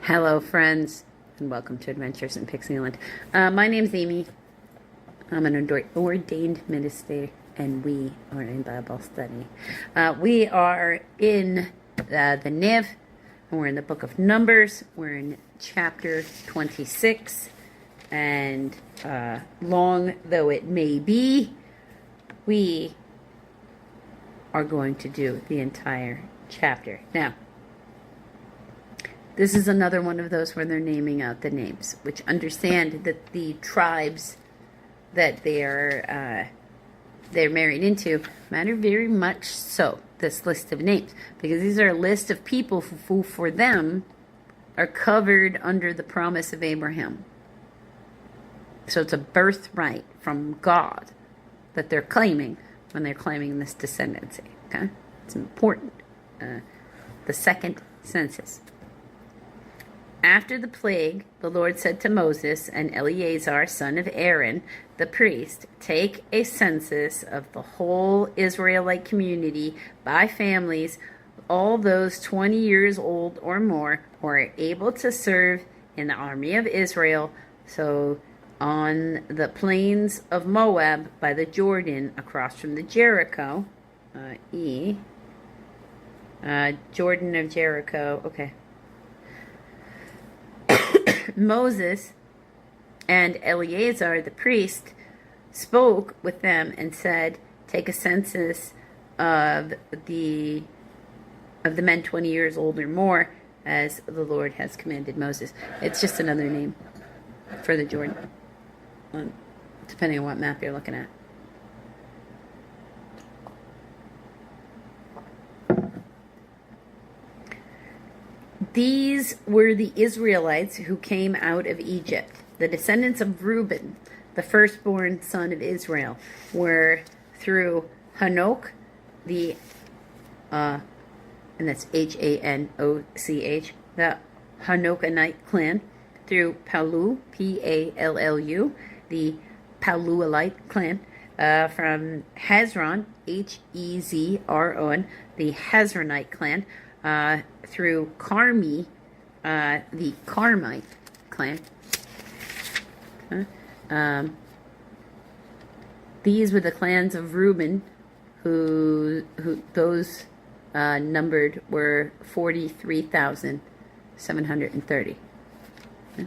Hello, friends, and welcome to Adventures in Pixieland. My name's Amy. I'm an ordained minister, and we are in Bible study. We are in the Nev, and we're in the book of Numbers. We're in chapter 26, and long though it may be, we are going to do the entire chapter. Now, this is another one of those where they're naming out the names, which understand that the tribes that they're married into matter very much so, this list of names. Because these are a list of people who for them, are covered under the promise of Abraham. So it's a birthright from God that they're claiming when they're claiming this descendancy. Okay? It's important. The second census. After the plague, the Lord said to Moses and Eleazar, son of Aaron, the priest, take a census of the whole Israelite community by families, all those 20 years old or more, who are able to serve in the army of Israel, so on the plains of Moab by the Jordan across from the Jericho, Jordan of Jericho, okay. Moses and Eleazar the priest spoke with them and said, take a census of the men 20 years old or more, as the Lord has commanded Moses. It's just another name for the Jordan, depending on what map you're looking at. These were the Israelites who came out of Egypt. The descendants of Reuben, the firstborn son of Israel, were through Hanoch, and that's Hanoch, the Hanochite clan, through Palu, Pallu, the Paluelite clan, from Hezron, Hezron, the Hezronite clan, through Carmi, the Carmite clan. These were the clans of Reuben, who those numbered were 43,730.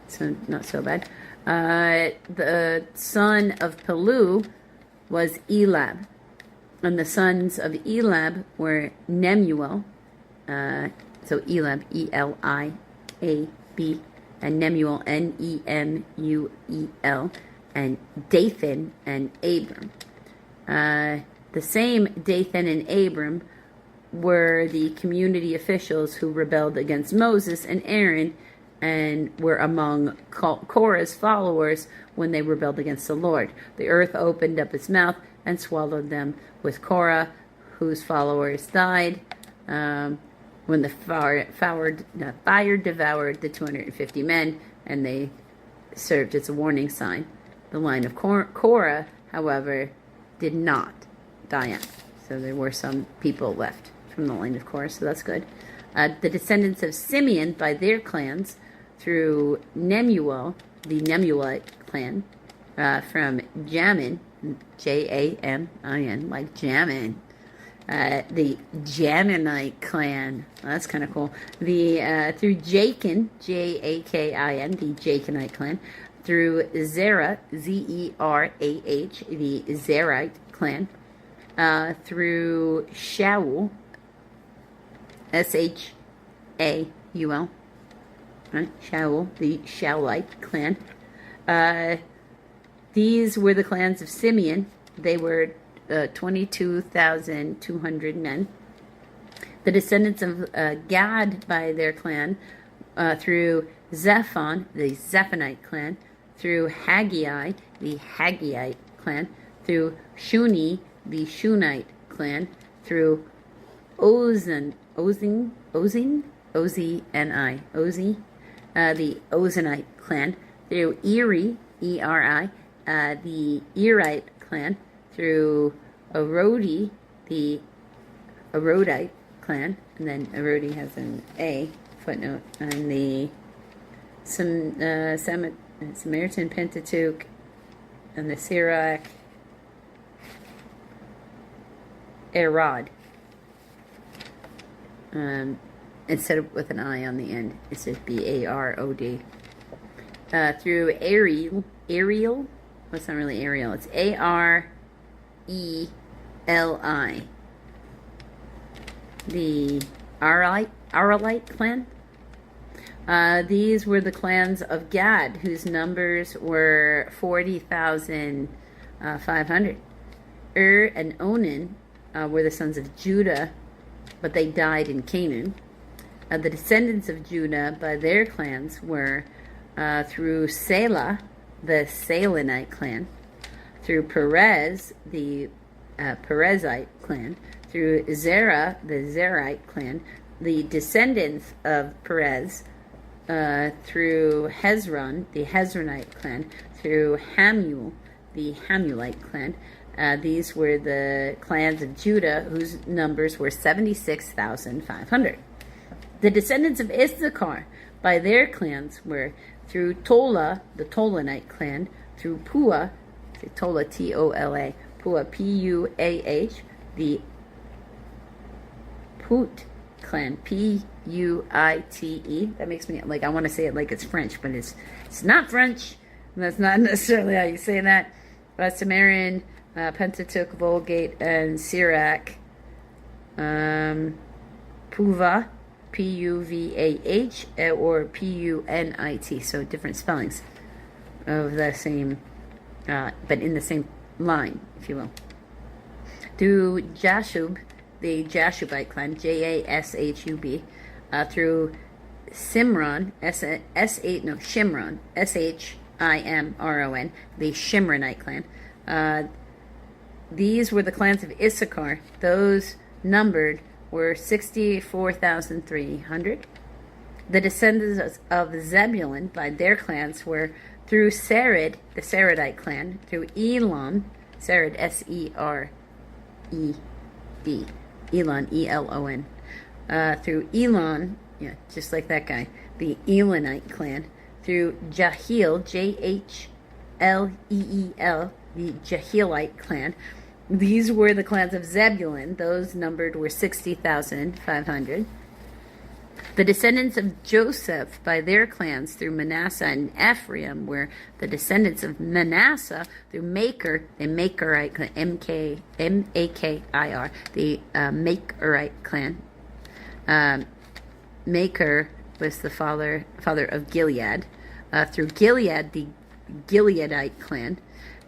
So not so bad. The son of Palu was Elab, and the sons of Elab were Nemuel. So Elab, E-L-I-A-B, and Nemuel, N-E-M-U-E-L, and Dathan and Abram. The same Dathan and Abram were the community officials who rebelled against Moses and Aaron and were among Korah's followers when they rebelled against the Lord. The earth opened up its mouth and swallowed them with Korah, whose followers died. When the fire devoured the 250 men, and they served as a warning sign. The line of Korah, however, did not die out. So there were some people left from the line of Korah, so that's good. The descendants of Simeon by their clans, through Nemuel, the Nemuelite clan, from Jamin, Jamin, like Jamin. The Jaminite clan. That's kind of cool. Through Jachin, Jakin, the Jakinite clan. Through Zerah, Zerah, the Zerite clan. Through Shaul, Shaul, right? Shaul, the Shaulite clan. These were the clans of Simeon. They were 22,200 men. The descendants of Gad by their clan, through Zephon, the Zephonite clan, through Haggai, the Haggite clan, through Shuni, the Shunite clan, through Ozi, the Ozanite clan, through Eri, E-R-I, the Erite clan, through Arodi, the Arodite clan, and then Arodi has an A footnote, and the Samaritan Pentateuch, and the Sirach, Arod. Instead of with an I on the end, it says Barod. Through Ariel. Well, it's not really Ariel. It's Areli. The Aralite clan. These were the clans of Gad, whose numbers were 40,500. And Onan were the sons of Judah, but they died in Canaan. The descendants of Judah by their clans were through Selah, the Salonite clan, through Perez, the Perezite clan, through Zerah, the Zerahite clan, the descendants of Perez, through Hezron, the Hezronite clan, through Hamuel, the Hamulite clan. These were the clans of Judah, whose numbers were 76,500. The descendants of Issachar by their clans were through Tola, the Tolanite clan, through Pua, Tola, Tola, Pua, Puah, the Put clan, Puite. That makes me, like, I want to say it like it's French, but it's not French. That's not necessarily how you say that. Sumerian, Pentateuch, Vulgate, and Sirach, Puvah, Puvah, or Punit. So different spellings of the same, but in the same line, if you will. Through Jashub, the Jashubite clan, Jashub, through Shimron, Shimron, Shimron, the Shimronite clan. These were the clans of Issachar. Those numbered were 64,300. The descendants of Zebulun by their clans were through Sered, the Seredite clan, through Elon, Sered, Sered, Elon, Elon, through Elon, yeah, just like that guy, the Elonite clan, through Jahiel, Jahleel, the Jahilite clan. These were the clans of Zebulun. Those numbered were 60,500. The descendants of Joseph by their clans through Manasseh and Ephraim were the descendants of Manasseh through Makir, the Makirite clan, Makir, the Makirite clan. Makir was the father of Gilead. Through Gilead, the Gileadite clan.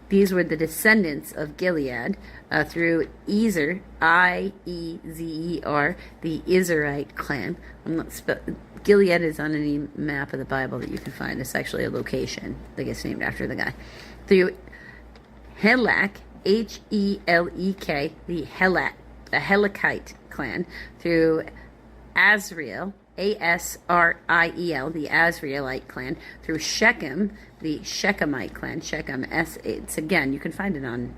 These were the descendants of Gilead through Ezer, Iezer, the Izerite clan. Gilead is on any map of the Bible that you can find. It's actually a location that gets named after the guy. Through Helek, Helek, the Helekite clan. Through Azriel, Asriel, the Asrielite clan, through Shechem, the Shechemite clan. Shechem, it's again, you can find it on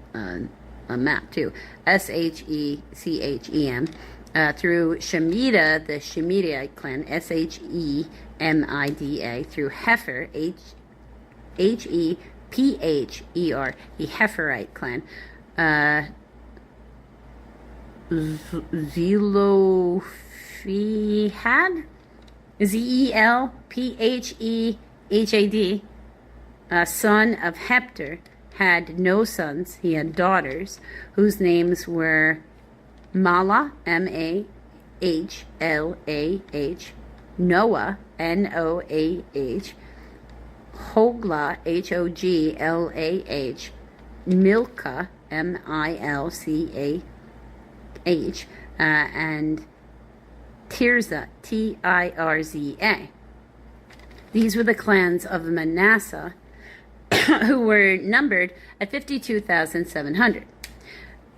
a map too. Shechem, through Shemida, the Shemidite clan. Shemida, through Hefer, Hepher, the Heferite clan. Zelophehad, Zelphehad, son of Hepter, had no sons. He had daughters, whose names were Mahlah, Mahlah, Noah, Noah, Hoglah, Hoglah, Milcah, Milcah, and Tirzah, Tirza. These were the clans of Manasseh, who were numbered at 52,700.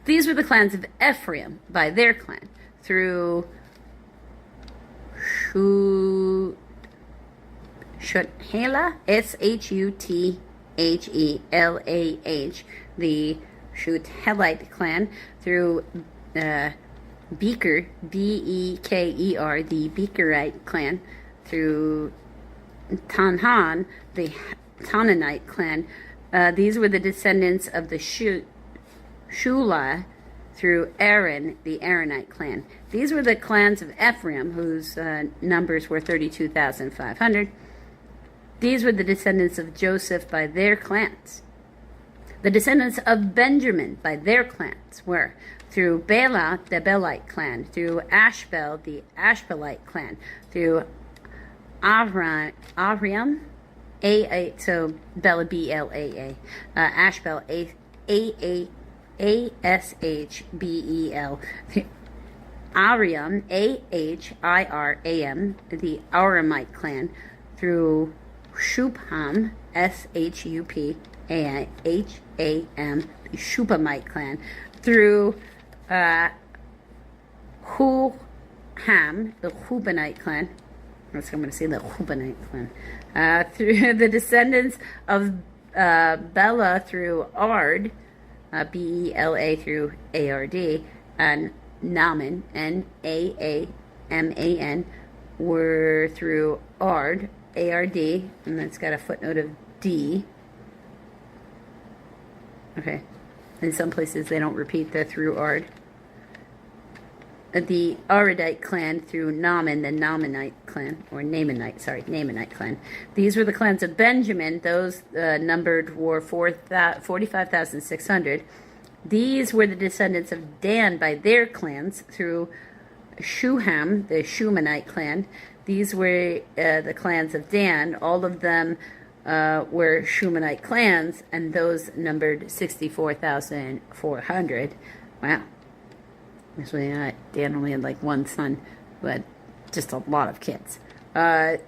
These were the clans of Ephraim by their clan through Shuthelah, Shuthelah, the Shuthelite clan, through Beker, Beker, the Bekerite clan, through Tanhan, the Tananite clan. These were the descendants of the Shula through Aaron, the Aaronite clan. These were the clans of Ephraim, whose numbers were 32,500. These were the descendants of Joseph by their clans. The descendants of Benjamin by their clans were through Bela, the Belite clan, through Ashbel, the Ashbelite clan, through Avram, so Bela, B-L-A-A, Ashbel, A-S-H-B-E-L, Ariam, A-H-I-R-A-M, the Aramite clan, through Shupam, S-H-U-P-A-H-A-M, the Shupamite clan, through Huham, the Hubanite clan. I'm going to say the Hubanite clan. Through the descendants of Bela through Ard, B-E-L-A through A-R-D, and Naaman, N-A-A-M-A-N, were through Ard, A-R-D, and that's got a footnote of D. Okay. In some places they don't repeat the through Ard. The Aradite clan through Naaman, the Naamanite clan, or Naamanite clan. These were the clans of Benjamin. Those numbered were 45,600. These were the descendants of Dan by their clans through Shuham, the Shumanite clan. These were the clans of Dan. All of them were Shumanite clans, and those numbered 64,400. Wow. Actually, Dan only had like one son, but just a lot of kids. The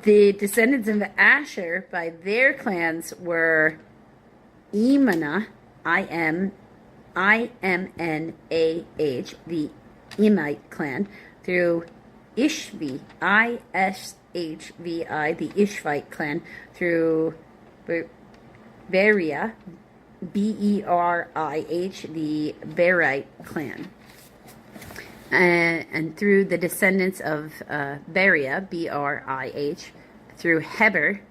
descendants of Asher by their clans were Imnah, I-M-N-A-H, the Emite clan, through Ishvi, I-S-H-V-I, the Ishvite clan, through Beriah, B-E-R-I-H, the Berite clan. And through the descendants of Beriah, B-R-I-H, through Heber,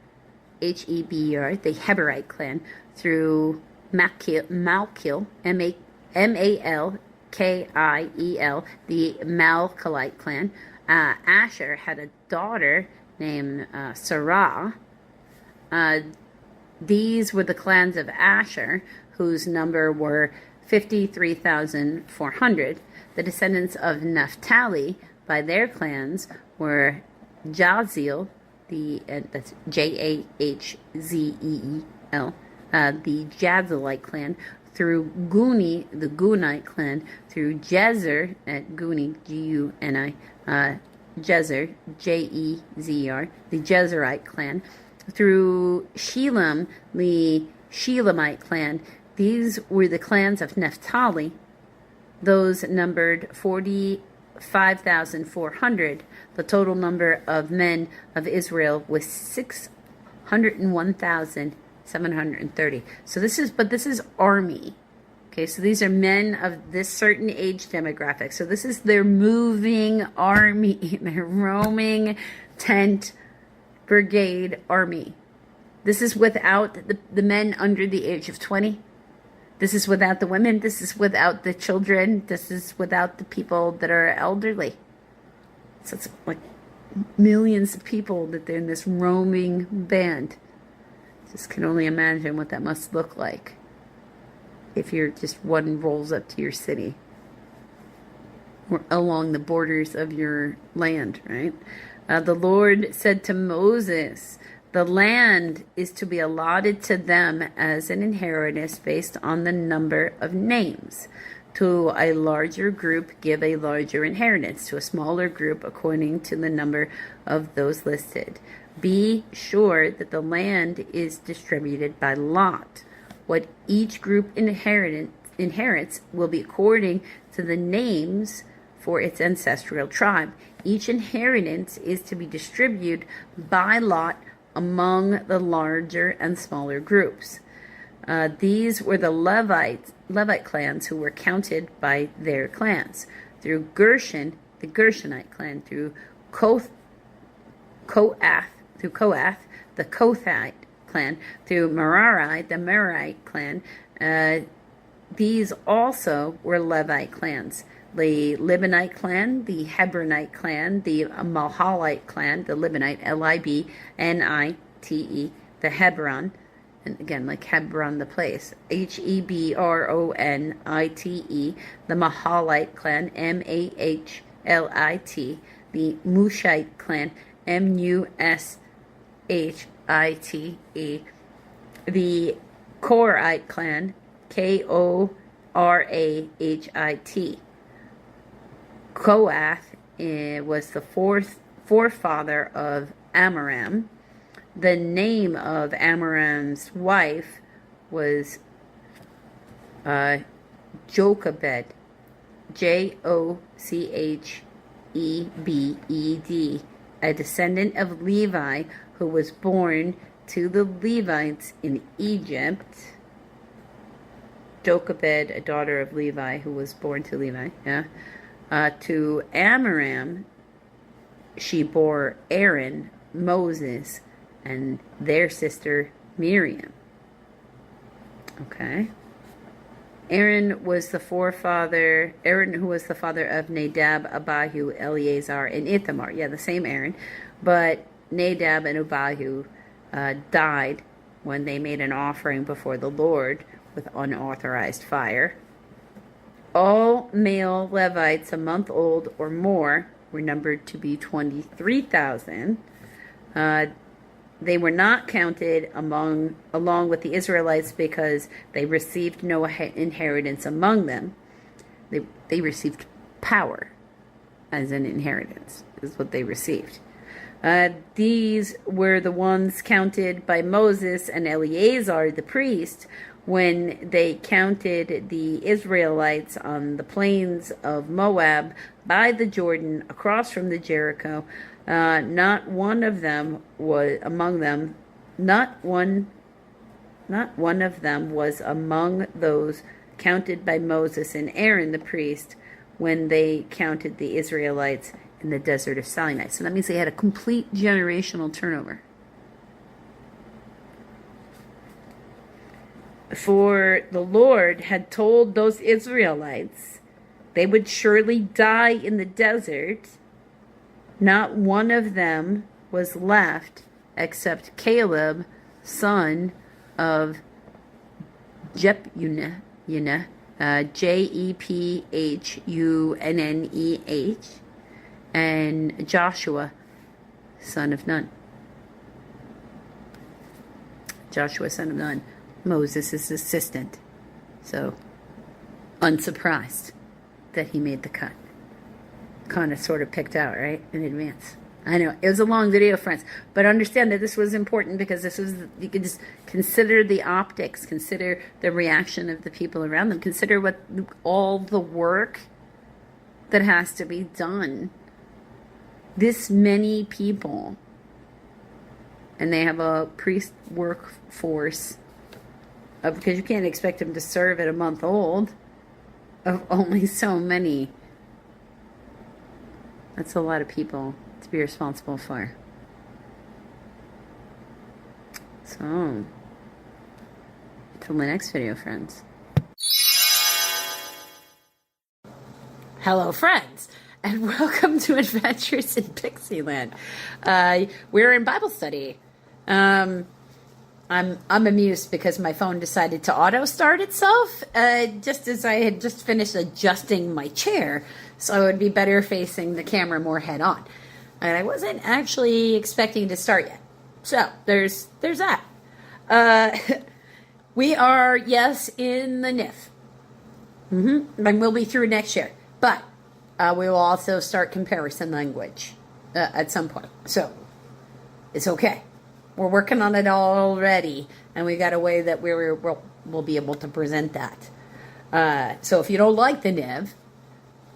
H-E-B-E-R, the Heberite clan, through Malkiel, M-A-L-K-I-E-L, the Malkalite clan. Asher had a daughter named Sarah. These were the clans of Asher, whose number were 53,400. The descendants of Naphtali by their clans were Jaziel, that's J-A-H-Z-E-E-L, the Jazilite clan, through Guni, the Gunite clan, through Jezer, at Guni, G-U-N-I, Jezer, J-E-Z-E-R, the Jezerite clan, through Shelam, the Shelamite clan. These were the clans of Naphtali. Those numbered 45,400. The total number of men of Israel was 601,730. So this is army. Okay, so these are men of this certain age demographic. So this is their moving army, their roaming tent brigade army. This is without the men under the age of 20. This is without the women. This is without the children. This is without the people that are elderly. So it's like millions of people that they're in this roaming band. Just can only imagine what that must look like if you're just one rolls up to your city or along the borders of your land, right? The Lord said to Moses, the land is to be allotted to them as an inheritance based on the number of names. To a larger group, give a larger inheritance. To a smaller group, according to the number of those listed. Be sure that the land is distributed by lot. What each group inherits will be according to the names for its ancestral tribe. Each inheritance is to be distributed by lot among the larger and smaller groups. These were the Levite clans who were counted by their clans. Through Gershon, the Gershonite clan. Through Kohath, the Kohathite clan, through Merari, the Merarite clan. These also were Levite clans. The Libonite clan, the Hebronite clan, the Mahalite clan, the Libonite, Libnite, the Hebron, and again, like Hebron, the place, Hebronite, the Mahalite clan, Mahlit, the Mushite clan, Mushite, the Korite clan, Korahit. Kohath was the forefather of Amram. The name of Amram's wife was Jochebed, Jochebed, a descendant of Levi who was born to the Levites in Egypt. Jochebed, a daughter of Levi who was born to Levi, to Amram, she bore Aaron, Moses, and their sister Miriam. Okay. Aaron who was the father of Nadab, Abihu, Eleazar, and Ithamar. Yeah, the same Aaron. But Nadab and Abihu died when they made an offering before the Lord with unauthorized fire. All male Levites a month old or more were numbered to be 23,000. They were not counted along with the Israelites because they received no inheritance among them. They received power as an inheritance, is what they received. These were the ones counted by Moses and Eleazar, the priest, when they counted the Israelites on the plains of Moab by the Jordan across from the Jericho. Not one of them was among them. Not one of them was among those counted by Moses and Aaron the priest when they counted the Israelites in the desert of Sinai. So that means they had a complete generational turnover. For the Lord had told those Israelites they would surely die in the desert. Not one of them was left except Caleb, son of Jephunneh, Jephuneh, and Joshua, son of Nun. Joshua, son of Nun, Moses' assistant. So, unsurprised that he made the cut. Kind of sort of picked out, right, in advance. I know, it was a long video, friends, but understand that this was important because this was, you could just consider the optics, consider the reaction of the people around them, consider what all the work that has to be done. This many people, and they have a priest workforce because you can't expect them to serve at a month old of only so many. That's a lot of people to be responsible for. So, until the next video, friends. Hello, friends, and welcome to Adventures in Pixieland. We're in Bible study. I'm amused because my phone decided to auto start itself just as I had just finished adjusting my chair, so I would be better facing the camera more head on. And I wasn't actually expecting to start yet. So there's that. We are, yes, in the NIF. And we'll be through next year. But we will also start comparison language at some point. So it's okay. We're working on it already, and we got a way that we'll be able to present that. So if you don't like the NIV,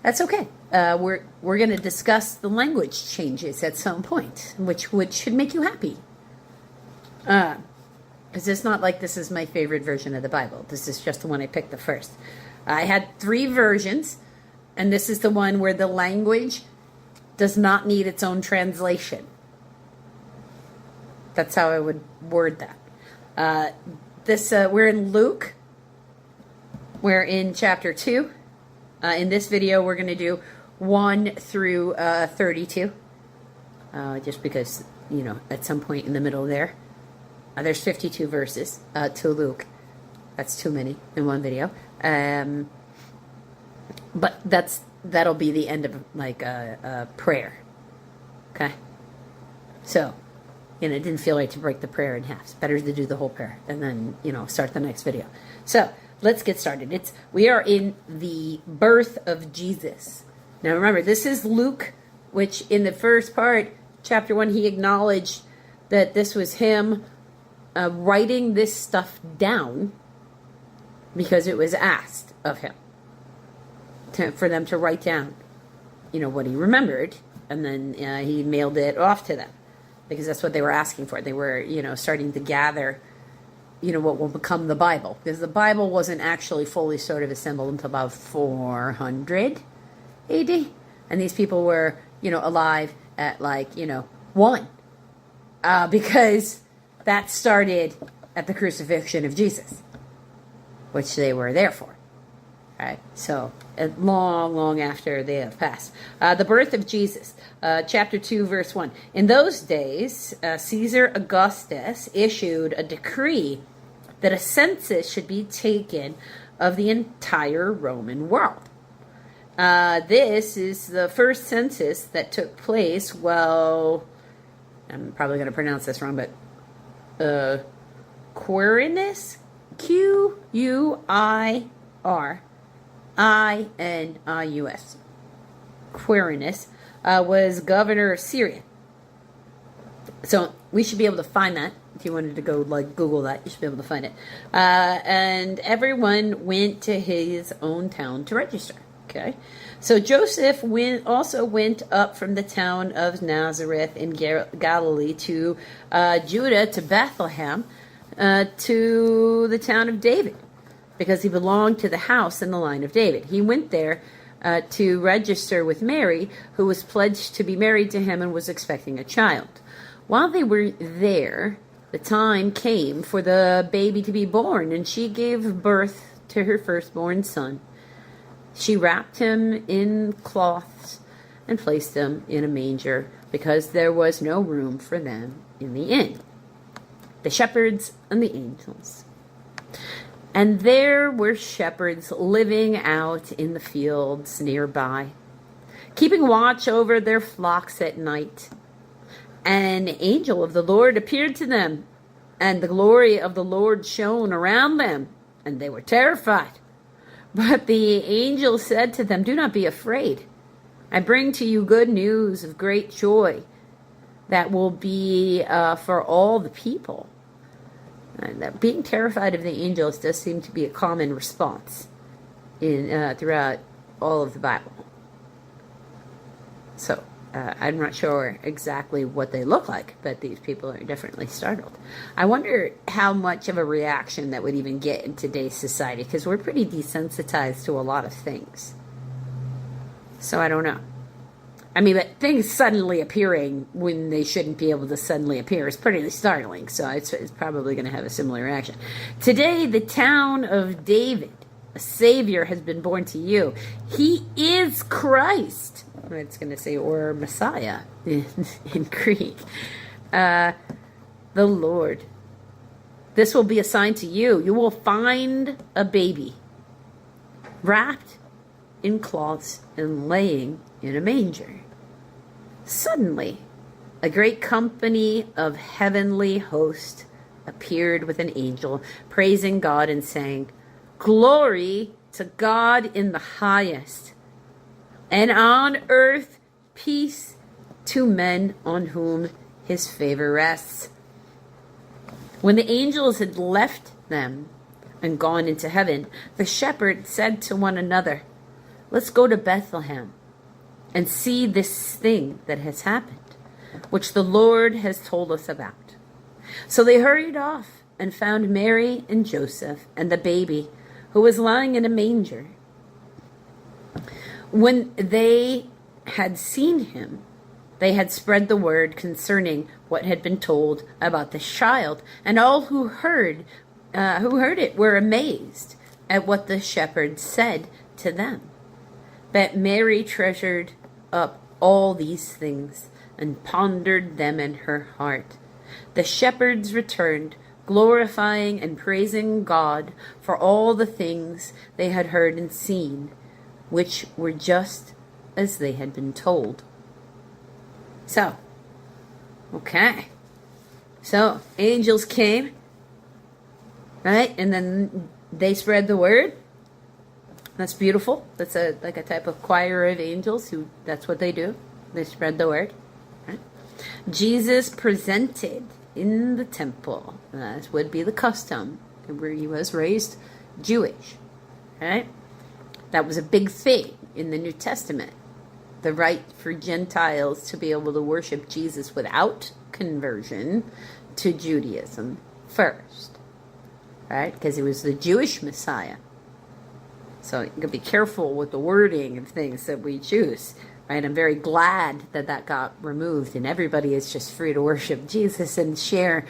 that's okay. We're going to discuss the language changes at some point, which should make you happy. Because it's not like this is my favorite version of the Bible. This is just the one I picked the first. I had 3 versions, and this is the one where the language does not need its own translation. That's how I would word that. We're in Luke. We're in chapter 2. In this video, we're going to do 1 through 32. Just because, at some point in the middle there, there's 52 verses to Luke. That's too many in one video. But that'll be the end of a prayer. Okay? So, it didn't feel right to break the prayer in half. It's better to do the whole prayer and then, start the next video. So, let's get started. We are in the birth of Jesus. Now remember, this is Luke, which in the first part, chapter 1, he acknowledged that this was him writing this stuff down because it was asked of him for them to write down, what he remembered, and then he mailed it off to them because that's what they were asking for. They were, starting to gather, what will become the Bible, because the Bible wasn't actually fully sort of assembled until about 400 AD, and these people were, alive at 1, because that started at the crucifixion of Jesus, which they were there for. Right, so long after they have passed. The birth of Jesus, chapter 2, verse 1. In those days, Caesar Augustus issued a decree that a census should be taken of the entire Roman world. This is the first census that took place, I'm probably going to pronounce this wrong, but Quirinius, Quirinius, Quirinius, was governor of Syria. So we should be able to find that. If you wanted to go Google that, you should be able to find it. And everyone went to his own town to register. Okay, so Joseph also went up from the town of Nazareth in Galilee to Judah, to Bethlehem, to the town of David, because he belonged to the house and the line of David. He went there to register with Mary, who was pledged to be married to him and was expecting a child. While they were there, the time came for the baby to be born, and she gave birth to her firstborn son. She wrapped him in cloths and placed him in a manger, because there was no room for them in the inn. The shepherds and the angels. And there were shepherds living out in the fields nearby, keeping watch over their flocks at night. An angel of the Lord appeared to them, and the glory of the Lord shone around them, and they were terrified. But the angel said to them, "Do not be afraid. I bring to you good news of great joy that will be for all the people." That being terrified of the angels does seem to be a common response throughout all of the Bible. So I'm not sure exactly what they look like, but these people are definitely startled. I wonder how much of a reaction that would even get in today's society, because we're pretty desensitized to a lot of things. So I don't know. I mean, but things suddenly appearing when they shouldn't be able to suddenly appear is pretty startling. So it's probably going to have a similar reaction. Today, the town of David, a Savior has been born to you. He is Christ. It's going to say, or Messiah in Greek. The Lord. This will be a sign to you. You will find a baby wrapped in cloths and laying in a manger. Suddenly, a great company of heavenly hosts appeared with an angel, praising God and saying, "Glory to God in the highest, and on earth peace to men on whom his favor rests." When the angels had left them and gone into heaven, the shepherds said to one another, "Let's go to Bethlehem and see this thing that has happened, which the Lord has told us about." So they hurried off and found Mary and Joseph and the baby, who was lying in a manger. When they had seen him, They had spread the word concerning what had been told about the child, and all who heard it were amazed at what the shepherds said to them. But Mary treasured up all these things and pondered them in her heart. The shepherds returned, glorifying and praising God for all the things they had heard and seen, which were just as they had been told. So, angels came, right? And then they spread the word. That's beautiful. That's like a type of choir of angels who, that's what they do. They spread the word. Right? Jesus presented in the temple, as would be the custom, where he was raised Jewish. Right? That was a big thing in the New Testament. The right for Gentiles to be able to worship Jesus without conversion to Judaism first. Right? Because he was the Jewish Messiah. So you gotta be careful with the wording of things that we choose. Right? I'm very glad that that got removed and everybody is just free to worship Jesus and share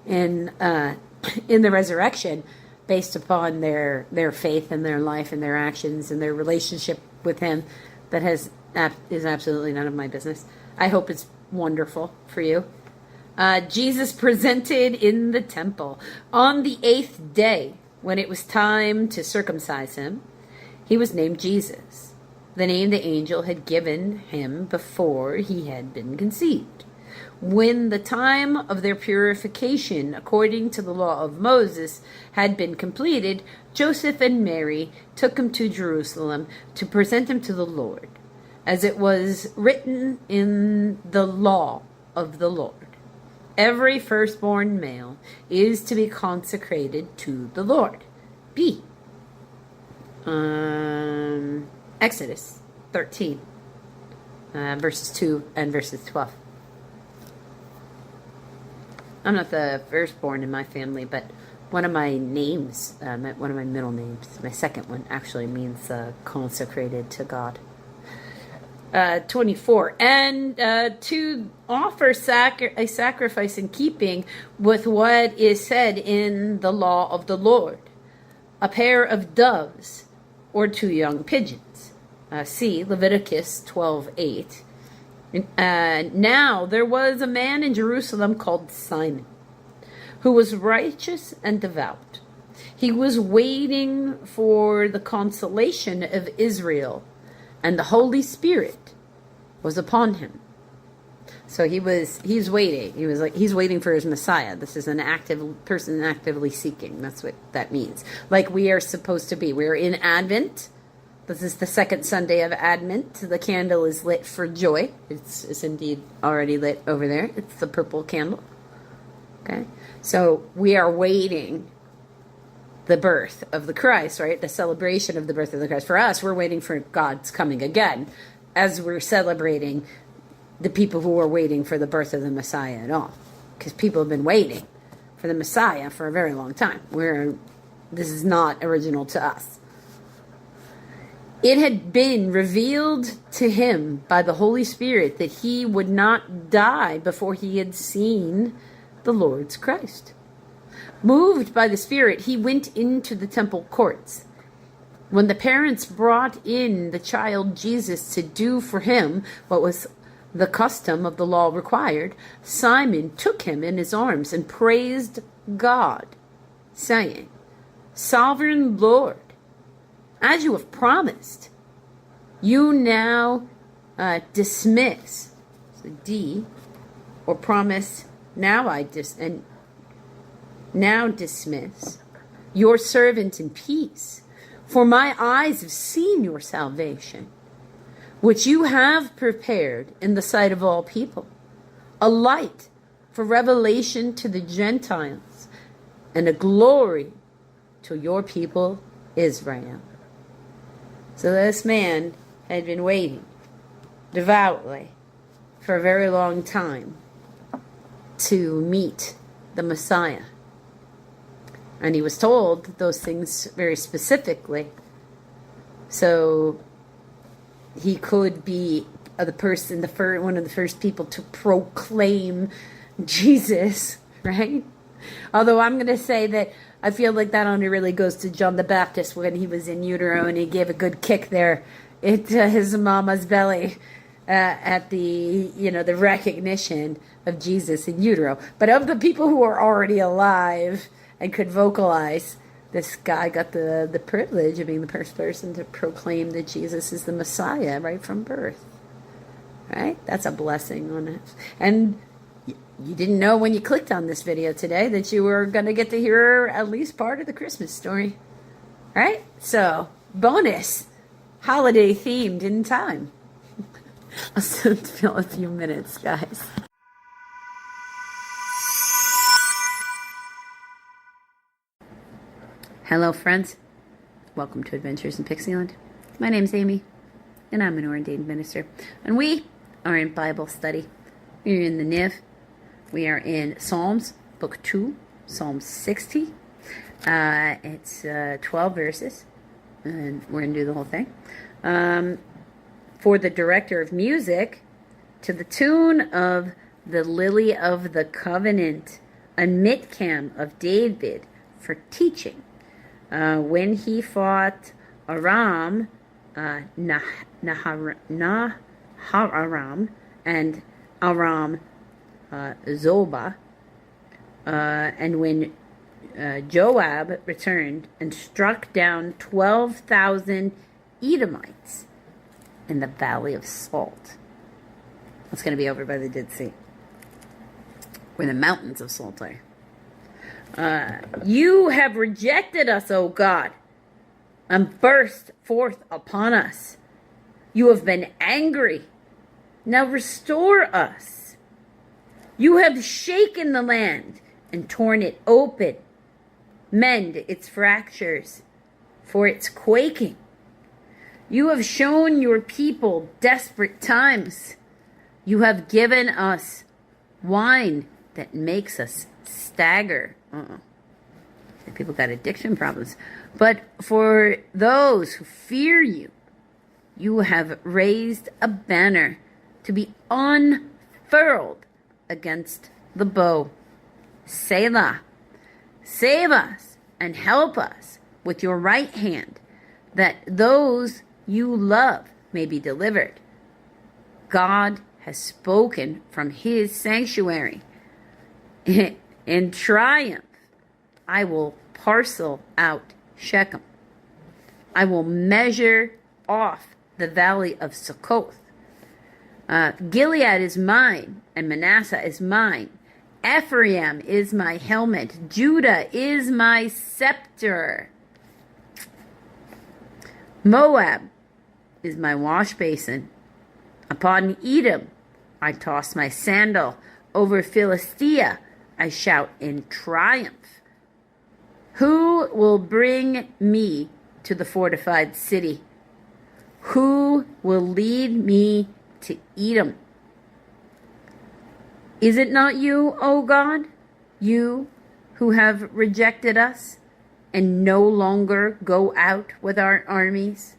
in the resurrection based upon their faith and their life and their actions and their relationship with him. That is absolutely none of my business. I hope it's wonderful for you. Jesus presented in the temple on the 8th day, when it was time to circumcise him. He was named Jesus, the name the angel had given him before he had been conceived. When the time of their purification, according to the law of Moses, had been completed, Joseph and Mary took him to Jerusalem to present him to the Lord, as it was written in the law of the Lord. Every firstborn male is to be consecrated to the Lord. B. Exodus 13, verses 2 and verses 12. I'm not the firstborn in my family, but one of my names, one of my middle names, my second one actually means consecrated to God. 24, and to offer a sacrifice in keeping with what is said in the law of the Lord, a pair of doves or 2 young pigeons. See Leviticus 12:8. Now there was a man in Jerusalem called Simon, who was righteous and devout. He was waiting for the consolation of Israel, and the Holy Spirit was upon him. So he's waiting. He's waiting for his Messiah. This is an active person actively seeking. That's what that means. Like we are supposed to be. We're in Advent. This is the second Sunday of Advent. The candle is lit for joy. It's indeed already lit over there. It's the purple candle. Okay. So we are waiting the birth of the Christ, right? The celebration of the birth of the Christ. For us, we're waiting for God's coming again, as we're celebrating the people who are waiting for the birth of the Messiah at all. Because people have been waiting for the Messiah for a very long time. This is not original to us. It had been revealed to him by the Holy Spirit that he would not die before he had seen the Lord's Christ. Moved by the Spirit, he went into the temple courts. When the parents brought in the child Jesus to do for him what was the custom of the law required, Simon took him in his arms and praised God, saying, "Sovereign Lord, as you have promised, you now dismiss," so D, or promise, now dismiss your servant in peace, for my eyes have seen your salvation, which you have prepared in the sight of all people, a light for revelation to the Gentiles and a glory to your people Israel. So this man had been waiting devoutly for a very long time to meet the Messiah. And he was told those things very specifically so he could be one of the first people to proclaim Jesus, right? Although I'm going to say that I feel like that only really goes to John the Baptist when he was in utero and he gave a good kick there into his mama's belly at the, the recognition of Jesus in utero. But of the people who are already alive and could vocalize, this guy got the privilege of being the first person to proclaim that Jesus is the Messiah right from birth. Right? That's a blessing on it. And you didn't know when you clicked on this video today that you were going to get to hear at least part of the Christmas story. Right? So, bonus. Holiday themed in time. I'll still fill a few minutes, guys. Hello, friends. Welcome to Adventures in Pixieland. My name's Amy, and I'm an ordained minister. And we are in Bible study. We're in the Niv. We are in Psalms, Book 2, Psalm 60. It's 12 verses, and we're going to do the whole thing. For the director of music, to the tune of the Lily of the Covenant, a mitkam of David for teaching. When he fought Aram, Nahararam, and Aram Zobah, and when Joab returned and struck down 12,000 Edomites in the Valley of Salt. It's going to be over by the Dead Sea, where the mountains of salt are. You have rejected us, O God, and burst forth upon us. You have been angry. Now restore us. You have shaken the land and torn it open. Mend its fractures, for its quaking. You have shown your people desperate times. You have given us wine that makes us stagger. People got addiction problems. But for those who fear you, you have raised a banner to be unfurled against the bow. Selah. Save us and help us with your right hand, that those you love may be delivered. God has spoken from his sanctuary. In triumph, I will parcel out Shechem. I will measure off the valley of Succoth. Gilead is mine, and Manasseh is mine. Ephraim is my helmet. Judah is my scepter. Moab is my wash basin. Upon Edom I toss my sandal. Over Philistia I shout in triumph. Who will bring me to the fortified city? Who will lead me to Edom? Is it not you, O God, you who have rejected us and no longer go out with our armies?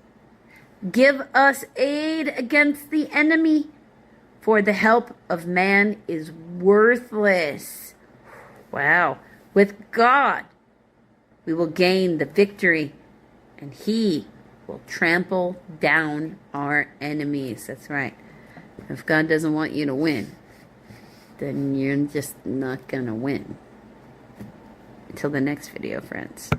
Give us aid against the enemy, for the help of man is worthless. Wow. With God, we will gain the victory, and he will trample down our enemies. That's right. If God doesn't want you to win, then you're just not going to win. Until the next video, friends.